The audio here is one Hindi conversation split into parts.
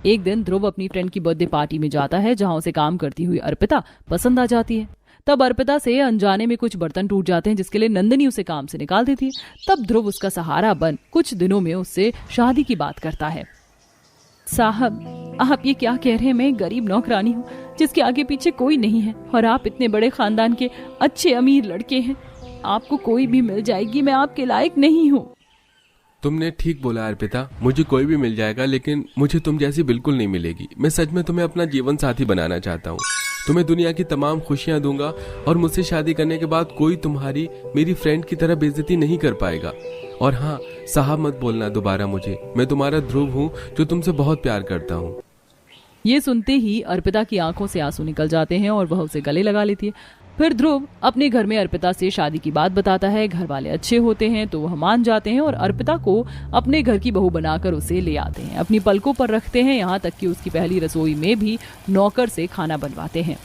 एक दिन ध्रुव अपनी फ्रेंड की बर्थडे पार्टी में जाता है जहां उसे काम करती हुई अर्पिता पसंद आ जाती है। तब अर्पिता से अनजाने में कुछ बर्तन टूट जाते हैं जिसके लिए नंदिनी उसे काम से निकाल देती है। तब ध्रुव उसका सहारा बन कुछ दिनों में उससे शादी की बात करता है। साहब, आप ये क्या कह रहे हैं? मैं एक गरीब नौकरानी हूँ जिसके आगे पीछे कोई नहीं है, और आप इतने बड़े खानदान के अच्छे अमीर लड़के हैं। आपको कोई भी मिल जाएगी, मैं आपके लायक नहीं हूँ। तुमने ठीक बोला अर्पिता, मुझे कोई भी मिल जाएगा, लेकिन मुझे तुम जैसी बिल्कुल नहीं मिलेगी। मैं सच में तुम्हें अपना जीवन साथी बनाना चाहता हूँ। तुम्हें दुनिया की तमाम खुशियां दूंगा और मुझसे शादी करने के बाद कोई तुम्हारी मेरी फ्रेंड की तरह बेइज्जती नहीं कर पाएगा। और हाँ, साहब मत बोलना दोबारा मुझे। मैं तुम्हारा ध्रुव हूँ जो तुमसे बहुत प्यार करता हूँ। ये सुनते ही अर्पिता की आंखों से आंसू निकल जाते हैं और वह उसे गले लगा लेती है। फिर ध्रुव अपने घर में अर्पिता से शादी की बात बताता है। घर वाले अच्छे होते हैं तो वह मान जाते हैं और अर्पिता को अपने घर की बहू बनाकर उसे ले आते हैं, अपनी पलकों पर रखते हैं, यहाँ तक कि उसकी पहली रसोई में भी नौकर से खाना बनवाते हैं।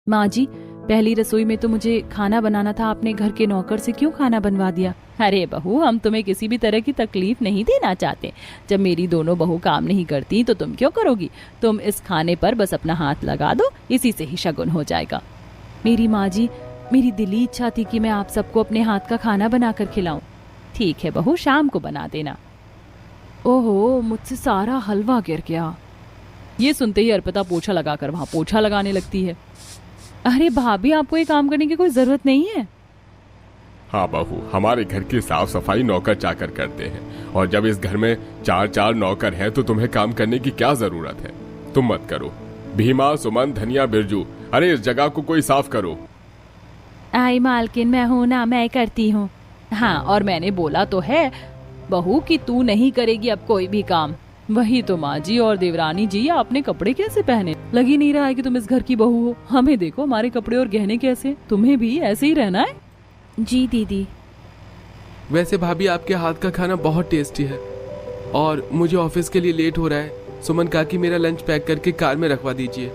माँ जी, पहली रसोई में तो मुझे खाना बनाना था, आपने घर के नौकर से क्यों खाना बनवा दिया? अरे बहू, हम तुम्हें किसी भी तरह की तकलीफ नहीं देना चाहते। जब मेरी दोनों बहू काम नहीं करती तो तुम क्यों करोगी? तुम इस खाने पर बस अपना हाथ लगा दो, इसी से ही शगुन हो जाएगा। मेरी माँ जी, मेरी दिली इच्छा थी कि मैं आप सबको अपने हाथ का खाना बनाकर खिलाऊं। ठीक है बहू, शाम को बना देना। ओहो, मुझसे सारा हलवा गिर गया। ये सुनते ही अर्पिता पोछा लगाकर वहां पोछा लगाने लगती है। अरे भाभी, आपको ये काम करने की कोई जरूरत नहीं है। हाँ बहू, हमारे घर की साफ सफाई नौकर चाकर करते हैं, और जब इस घर में चार नौकर हैं तो तुम्हें काम करने की क्या जरूरत है? तुम मत करो। भीमा, सुमन, धनिया, बिरजू, अरे इस जगह को कोई साफ करो। आई मालकिन, मैं हूँ ना, मैं करती हूँ। हाँ, और मैंने बोला तो है बहू कि तू नहीं करेगी अब कोई भी काम। वही तो माँ जी और देवरानी जी, आपने कपड़े कैसे पहने? लग ही नहीं रहा है कि तुम इस घर की बहू हो। हमें देखो, हमारे कपड़े और गहने कैसे। तुम्हें भी ऐसे ही रहना है? जी दीदी। वैसे भाभी, आपके हाथ का खाना बहुत टेस्टी है और मुझे ऑफिस के लिए लेट हो रहा है। सुमन काकी, मेरा लंच पैक करके कार में रखवा दीजिए।